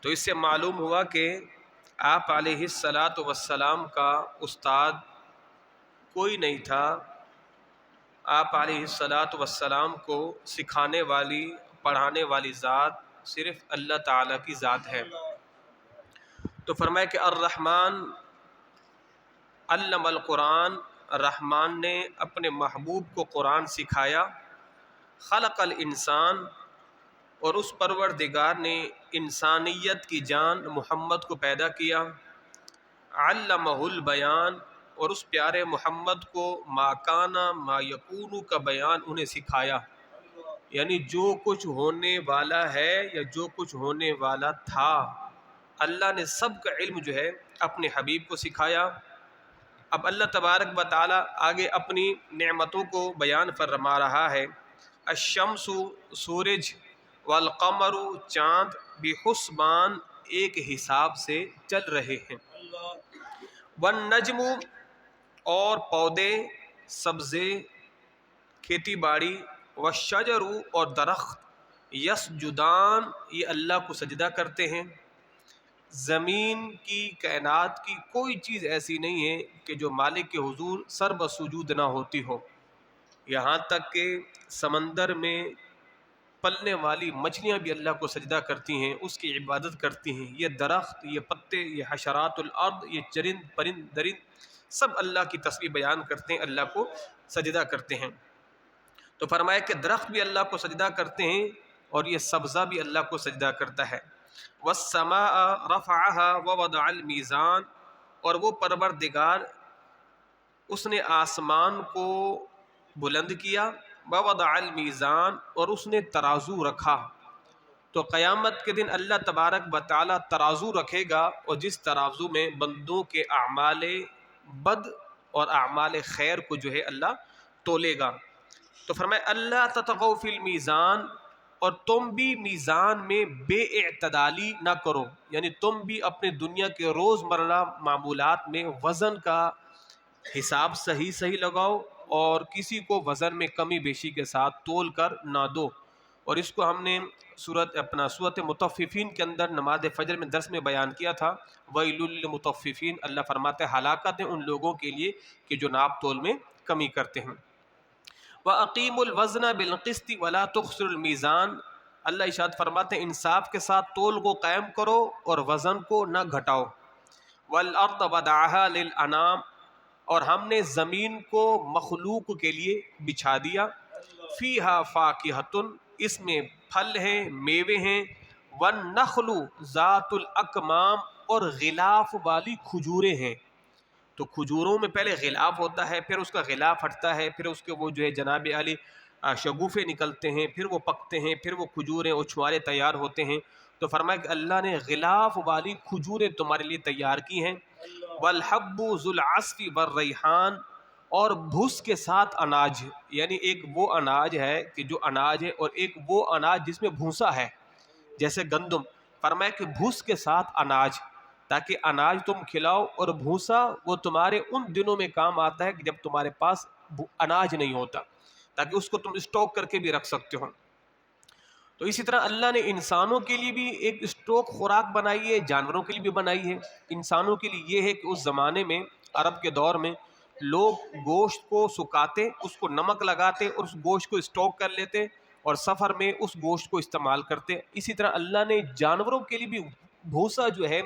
تو اس سے معلوم ہوا کہ آپ علیہ الصلاۃ والسلام کا استاد کوئی نہیں تھا، آپ علیہ الصلاۃ والسلام کو سکھانے والی پڑھانے والی ذات صرف اللہ تعالیٰ کی ذات ہے۔ تو فرمایا کہ الرحمن علم القرآن، رحمان نے اپنے محبوب کو قرآن سکھایا، خلق الانسان، اور اس پروردگار نے انسانیت کی جان محمد کو پیدا کیا، علمہ البیان، اور اس پیارے محمد کو ما کانا ما یکون کا بیان انہیں سکھایا، یعنی جو کچھ ہونے والا ہے یا جو کچھ ہونے والا تھا اللہ نے سب کا علم جو ہے اپنے حبیب کو سکھایا۔ اب اللہ تبارک و تعالیٰ آگے اپنی نعمتوں کو بیان فرما رہا ہے، الشمس سورج، والقمر چاند، بحسبان ایک حساب سے چل رہے ہیں، والنجم اور پودے سبزے کھیتی باڑی، والشجر اور درخت، یسجدان یہ اللہ کو سجدہ کرتے ہیں۔ زمین کی کائنات کی کوئی چیز ایسی نہیں ہے کہ جو مالک کے حضور سر بسجود نہ ہوتی ہو، یہاں تک کہ سمندر میں پلنے والی مچھلیاں بھی اللہ کو سجدہ کرتی ہیں، اس کی عبادت کرتی ہیں۔ یہ درخت، یہ پتے، یہ حشرات الارض، یہ چرند پرند درند سب اللہ کی تسبیح بیان کرتے ہیں، اللہ کو سجدہ کرتے ہیں۔ تو فرمایا کہ درخت بھی اللہ کو سجدہ کرتے ہیں اور یہ سبزہ بھی اللہ کو سجدہ کرتا ہے۔ والسماء رفعها ووضع المیزان، اور وہ پروردگار اس نے آسمان کو بلند کیا، ووضع المیزان اور اس نے ترازو رکھا۔ تو قیامت کے دن اللہ تبارک و تعالیٰ ترازو رکھے گا، اور جس ترازو میں بندوں کے اعمال بد اور اعمال خیر کو جو ہے اللہ تولے گا۔ تو فرمایا اللہ تطغوا فی المیزان، اور تم بھی میزان میں بے اعتدالی نہ کرو، یعنی تم بھی اپنے دنیا کے روزمرہ معمولات میں وزن کا حساب صحیح لگاؤ، اور کسی کو وزن میں کمی بیشی کے ساتھ تول کر نہ دو۔ اور اس کو ہم نے سورۃ مطففین کے اندر نماز فجر میں درس میں بیان کیا تھا، ویل للمطففین، اللہ فرماتے ہیں ہلاکت ہے ان لوگوں کے لیے کہ جو ناپ تول میں کمی کرتے ہیں۔ وَأَقِيمُوا الْوَزْنَ بِالْقِسْطِ وَلَا تُخْسِرُوا الْمِيزَانَ، اللہ ارشاد فرماتے ہیں انصاف کے ساتھ تول کو قائم کرو اور وزن کو نہ گھٹاؤ۔ وَالْأَرْضَ وَضَعَهَا لِلْأَنَامِ، اور ہم نے زمین کو مخلوق کے لیے بچھا دیا، فِيهَا فَاكِهَةٌ، اس میں پھل ہیں میوے ہیں، وَالنَّخْلُ ذَاتُ الْأَكْمَامِ، اور غلاف والی کھجوریں ہیں۔ تو کھجوروں میں پہلے غلاف ہوتا ہے، پھر اس کا غلاف ہٹتا ہے، پھر اس کے وہ جو ہے جناب علی شگوفے نکلتے ہیں، پھر وہ پکتے ہیں، پھر وہ کھجوریں اور چھوارے تیار ہوتے ہیں۔ تو فرمایا کہ اللہ نے غلاف والی کھجوریں تمہارے لیے تیار کی ہیں۔ والحب ذو العصف والریحان، اور بھس کے ساتھ اناج، یعنی ایک وہ اناج ہے کہ جو اناج ہے، اور ایک وہ اناج جس میں بھوسا ہے جیسے گندم۔ فرمایا کہ بھس کے ساتھ اناج، تاکہ اناج تم کھلاؤ، اور بھوسا وہ تمہارے ان دنوں میں کام آتا ہے کہ جب تمہارے پاس اناج نہیں ہوتا، تاکہ اس کو تم اسٹاک کر کے بھی رکھ سکتے ہو۔ تو اسی طرح اللہ نے انسانوں کے لیے بھی ایک اسٹاک خوراک بنائی ہے، جانوروں کے لیے بھی بنائی ہے۔ انسانوں کے لیے یہ ہے کہ اس زمانے میں عرب کے دور میں لوگ گوشت کو سکاتے، اس کو نمک لگاتے اور اس گوشت کو اسٹاک کر لیتے، اور سفر میں اس گوشت کو استعمال کرتے۔ اسی طرح اللہ نے جانوروں کے لیے بھی بھوسا جو ہے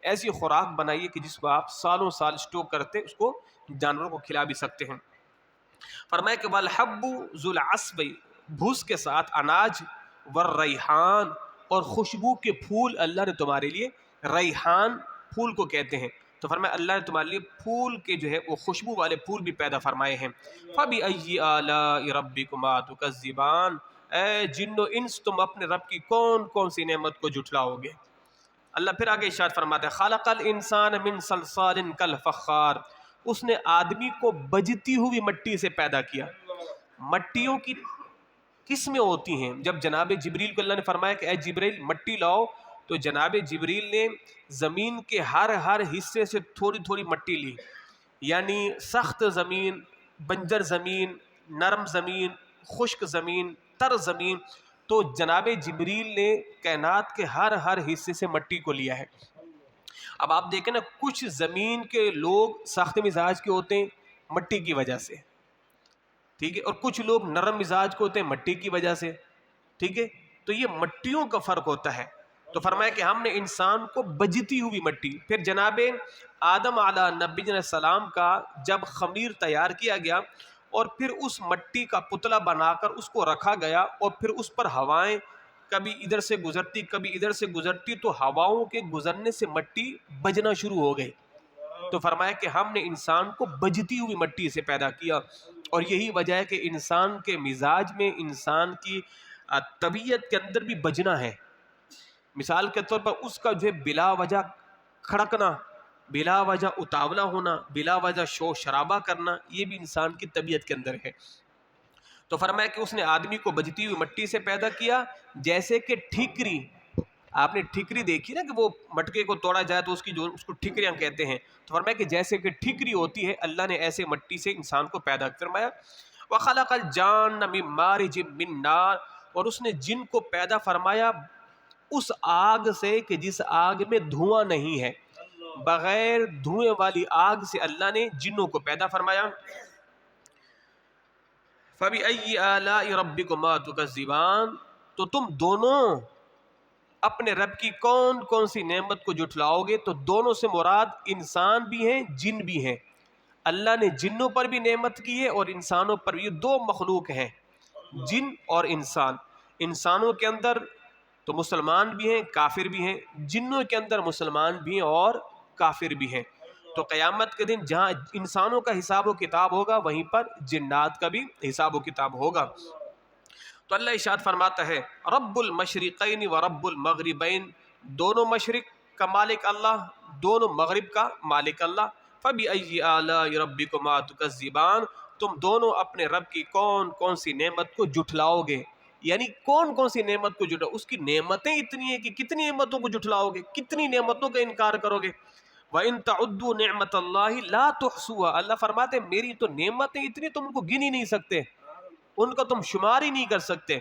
ایسی خوراک بنائی ہے کہ جس کو آپ سالوں سال اسٹاک کرتے اس کو جانوروں کو کھلا بھی سکتے ہیں۔ فرمایا کہ والحب ذو العصف، بھوس کے ساتھ اناج، والریحان، اور خوشبو کے پھول اللہ نے تمہارے لیے، ریحان پھول کو کہتے ہیں، تو فرمایا اللہ نے تمہارے لیے پھول کے جو ہے وہ خوشبو والے پھول بھی پیدا فرمائے ہیں۔ فَبِأَيِّ آلَاءِ رَبِّكُمَا تُكَذِّبَانِ، اے جن و انس تم اپنے رب کی کون کون سی نعمت کو جھٹلاؤ گے۔ اللہ پھر آگے ارشاد فرماتا ہے خلق الانسان من صلصال کالفخار، اس نے آدمی کو بجتی ہوئی مٹی سے پیدا کیا۔ مٹیوں کی قسمیں ہوتی ہیں، جب جناب جبریل کو اللہ نے فرمایا کہ اے جبریل مٹی لاؤ، تو جناب جبریل نے زمین کے ہر حصے سے تھوڑی تھوڑی مٹی لی، یعنی سخت زمین، بنجر زمین، نرم زمین، خشک زمین، تر زمین، تو جناب جبریل نے کائنات کے ہر حصے سے مٹی کو لیا ہے۔ اب آپ دیکھیں نا، کچھ زمین کے لوگ سخت مزاج کے ہوتے ہیں مٹی کی وجہ سے، ٹھیک ہے، اور کچھ لوگ نرم مزاج کے ہوتے ہیں مٹی کی وجہ سے، ٹھیک ہے، تو یہ مٹیوں کا فرق ہوتا ہے۔ تو فرمایا کہ ہم نے انسان کو بجتی ہوئی مٹی، پھر جناب آدم علیہ نبی السلام کا جب خمیر تیار کیا گیا اور پھر اس مٹی کا پتلا بنا کر اس کو رکھا گیا، اور پھر اس پر ہوائیں کبھی ادھر سے گزرتی کبھی ادھر سے گزرتی، تو ہواؤں کے گزرنے سے مٹی بجنا شروع ہو گئی۔ تو فرمایا کہ ہم نے انسان کو بجتی ہوئی مٹی سے پیدا کیا، اور یہی وجہ ہے کہ انسان کے مزاج میں، انسان کی طبیعت کے اندر بھی بجنا ہے۔ مثال کے طور پر اس کا جو ہے بلا وجہ کھڑکنا، بلا وجہ اتاولا ہونا، بلا وجہ شور شرابہ کرنا، یہ بھی انسان کی طبیعت کے اندر ہے۔ تو فرمایا کہ اس نے آدمی کو بجتی ہوئی مٹی سے پیدا کیا، جیسے کہ ٹھیکری، آپ نے ٹھیکری دیکھی نا کہ وہ مٹکے کو توڑا جائے تو اس کو ٹھیکریاں کہتے ہیں۔ تو فرمایا کہ جیسے کہ ٹھیکری ہوتی ہے، اللہ نے ایسے مٹی سے انسان کو پیدا فرمایا۔ وَخَلَقَ الْجَانَّ مِن مَارِجٍ مِّن نَارٍ، اور اس نے جن کو پیدا فرمایا اس آگ سے کہ جس آگ میں دھواں نہیں ہے، بغیر دھوئیں والی آگ سے اللہ نے جنوں کو پیدا فرمایا۔ فَبِأَيِّ آلَاءِ رَبِّكُمَا تُكَذِّبَانِ، تو تم دونوں اپنے رب کی کون کون سی نعمت کو جھٹلاؤ گے؟ تو دونوں سے مراد انسان بھی ہیں، جن بھی ہیں۔ اللہ نے جنوں پر بھی نعمت کی ہے اور انسانوں پر بھی۔ یہ دو مخلوق ہیں، جن اور انسان۔ انسانوں کے اندر تو مسلمان بھی ہیں، کافر بھی ہیں، جنوں کے اندر مسلمان بھی ہیں اور کافر بھی ہیں۔ تو قیامت کے دن جہاں انسانوں کا حساب و کتاب ہوگا، وہیں پر جنات کا بھی حساب و کتاب ہوگا۔ تو اللہ ارشاد فرماتا ہے رب المشرقین و رب المغربین، دونوں مشرق کا مالک اللہ، دونوں مغرب کا مالک اللہ۔ فَبِأَيِّ آلَاءِ رَبِّكُمَا تُكَذِّبَانِ، تم دونوں اپنے رب کی کون کون سی نعمت کو جھٹلاؤ گے؟ یعنی کون کون سی نعمت کو جھٹلاؤ؟ اس کی نعمتیں اتنی ہیں کہ کتنی نعمتوں کو جھٹلاؤ گے، کتنی نعمتوں کا انکار کرو گے۔ وَإِن تَعُدُّوا نِعْمَةَ اللَّهِ لَا تُحْصُوهَا، اللہ فرماتے ہیں میری تو نعمتیں اتنی تم کو گن ہی نہیں سکتے، ان کا تم شمار ہی نہیں کر سکتے۔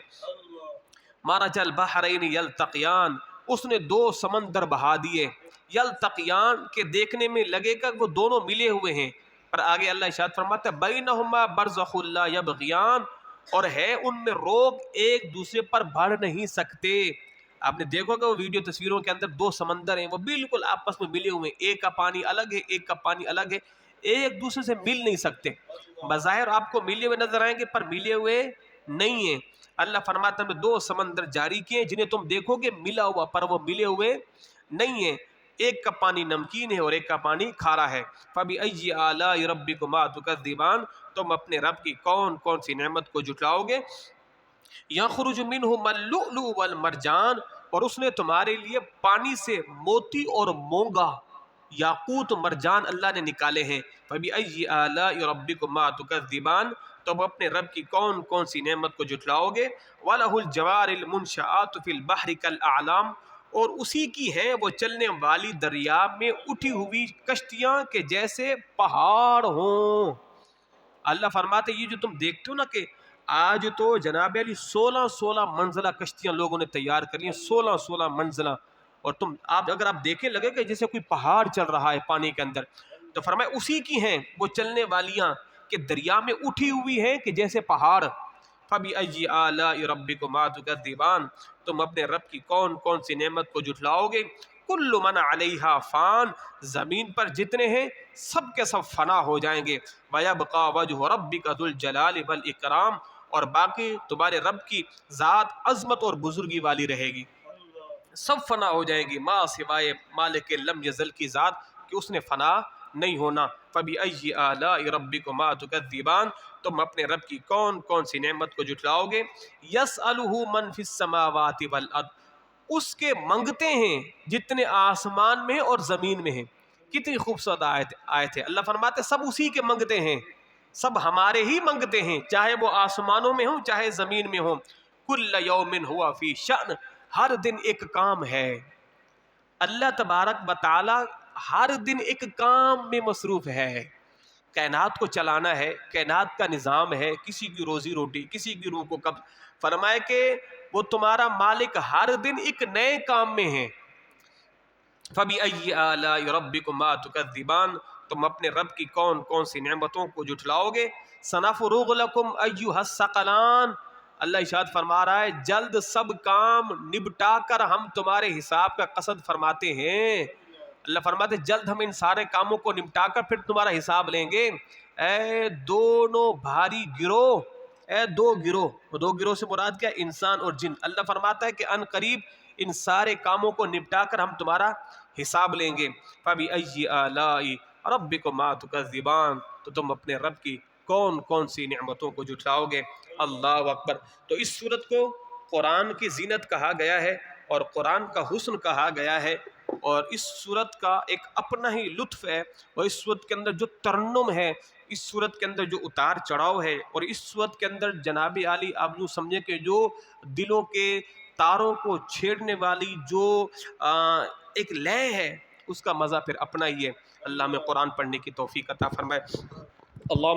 مَرَجَ الْبَحْرَيْنِ يَلْتَقِيَانِ، اس نے دو سمندر بہا دیے، یلتقیان کے دیکھنے میں لگے گا وہ دونوں ملے ہوئے ہیں، پر آگے اللہ ارشاد فرماتا ہے بَيْنَهُمَا بَرْزَخٌ لَا يَبْغِيَانِ، اور ہے ان میں روک، ایک دوسرے پر بڑھ نہیں سکتے۔ آپ نے دیکھو کہ وہ ویڈیو تصویروں کے اندر دو سمندر ہیں، وہ بالکل آپس میں ملے ہوئے ہیں، ایک کا پانی الگ ہے، ایک کا پانی الگ ہے، ایک دوسرے سے مل نہیں سکتے۔ بظاہر آپ کو ملے ہوئے نظر آئیں گے پر ملے ہوئے نہیں ہیں۔ اللہ فرماتا ہے دو سمندر جاری کیے جنہیں تم دیکھو گے ملا ہوا، پر وہ ملے ہوئے نہیں ہیں، ایک کا پانی نمکین ہے اور ایک کا پانی کھارا ہے۔ فَبِأَيِّ آلَاءِ رَبِّكُمَا تُكَذِّبَانِ، تم اپنے رب کی کون کون سی نعمت کو جھٹلاؤ گے؟ یخرج منہما اللؤلؤ والمرجان، اور اس نے تمہارے لیے پانی سے موتی اور مونگا، یاقوت مرجان اللہ نے نکالے ہیں۔ فَبِأَيِّ آلَاءِ رَبِّكُمَا تُكَذِّبَانِ، تم اپنے رب کی کون کون سی نعمت کو جھٹلاؤ گے؟ وَلَهُ الْجَوَارِ الْمُنشَآتُ فِي الْبَحْرِ كَالْأَعْلَامِ، اور اسی کی ہیں وہ چلنے والی دریا میں اٹھی ہوئی کشتیاں کہ جیسے پہاڑ ہوں۔ اللہ فرماتے یہ جو تم دیکھتے ہو نا کہ آج تو جناب علی 16 منزلہ کشتیاں لوگوں نے تیار کر لی ہیں، 16 منزلہ، اور تم اگر آپ دیکھیں لگے کہ جیسے کوئی پہاڑ چل رہا ہے پانی کے اندر۔ تو فرمایا اسی کی ہیں وہ چلنے والیاں کہ دریا میں اٹھی ہوئی ہیں کہ جیسے پہاڑ۔ فَبِأَيِّ آلَاءِ رَبِّكُمَا تُكَذِّبَانِ، تم اپنے رب کی کون کون سی نعمت کو جھٹلاؤ گے؟ کل من علیہا فان، زمین پر جتنے ہیں سب کے سب فنا ہو جائیں گے۔ وَيَبْقَى وَجْهُ رَبِّكَ ذُو الْجَلَالِ وَالْإِكْرَامِ، اور باقی تمہارے رب کی ذات عظمت اور بزرگی والی رہے گی، سب فنا ہو جائیں گی، ماں سوائے مالک لم یزل کی ذات کہ اس نے فنا نہیں ہونا۔ فَبِأَيِّ آلَاءِ رَبِّكُمَا تُكَذِّبَانِ، تم اپنے رب کی کون کون سی نعمت کو جھٹلاؤ گے؟ يَسْأَلُهُ مَنْ فِي السَّمَاوَاتِ وَالْأَرْضِ، اس کے منگتے ہیں جتنے آسمان میں اور زمین میں ہیں۔ کتنی خوبصورت آیت ہے۔ اللہ فرماتے سب اسی کے منگتے ہیں، سب ہمارے ہی منگتے ہیں، چاہے وہ آسمانوں میں ہوں چاہے زمین میں ہوں۔ كُلَّ يَوْمٍ هُوَ فِي شَأْنٍ، ہر دن ایک کام ہے۔ اللہ تبارک و تعالی ہر دن ایک کام میں مصروف ہے، کائنات کو چلانا ہے، کائنات کا نظام ہے، کسی کی روزی روٹی، کسی کی روح کو قبض۔ فرمائے کہ وہ تمہارا مالک ہر دن ایک نئے کام میں ہے۔ فَبِأَيِّ آلَاءِ رَبِّكُمَا تُكَذِّبَانِ، تم اپنے رب کی کون کون سی نعمتوں کو جھٹلاؤ گے۔ سَنَفْرُغُ لَكُمْ أَيُّهَ الثَّقَلَانِ، اللہ ارشاد فرما رہا ہے جلد سب کام نبٹا کر ہم تمہارے حساب کا قصد فرماتے ہیں۔ اللہ فرماتے ہیں جلد ہم ان سارے کاموں کو نپٹا کر پھر تمہارا حساب لیں گے۔ اے دونوں بھاری گروہ، اے دو گروہ سے مراد کیا؟ انسان اور جن۔ اللہ فرماتا ہے کہ ان قریب ان سارے کاموں کو نپٹا کر ہم تمہارا حساب لیں گے۔ فَبِأَيِّ آلَاءِ رَبِّكُمَا تُكَذِّبَانِ، تو تم اپنے رب کی کون کون سی نعمتوں کو جھٹلاؤ گے۔ اللہ اکبر۔ تو اس صورت کو قرآن کی زینت کہا گیا ہے اور قرآن کا حسن کہا گیا ہے، اور اس صورت کا ایک اپنا ہی لطف ہے، اور اس صورت کے اندر جو ترنم ہے، اس صورت کے اندر جو اتار چڑھاؤ ہے، اور اس صورت کے اندر جناب عالی آپ یوں سمجھے کہ جو دلوں کے تاروں کو چھیڑنے والی جو ایک لے ہے، اس کا مزہ پھر اپنا ہی ہے۔ اللہ میں قرآن پڑھنے کی توفیق عطا فرمائے۔ اللہ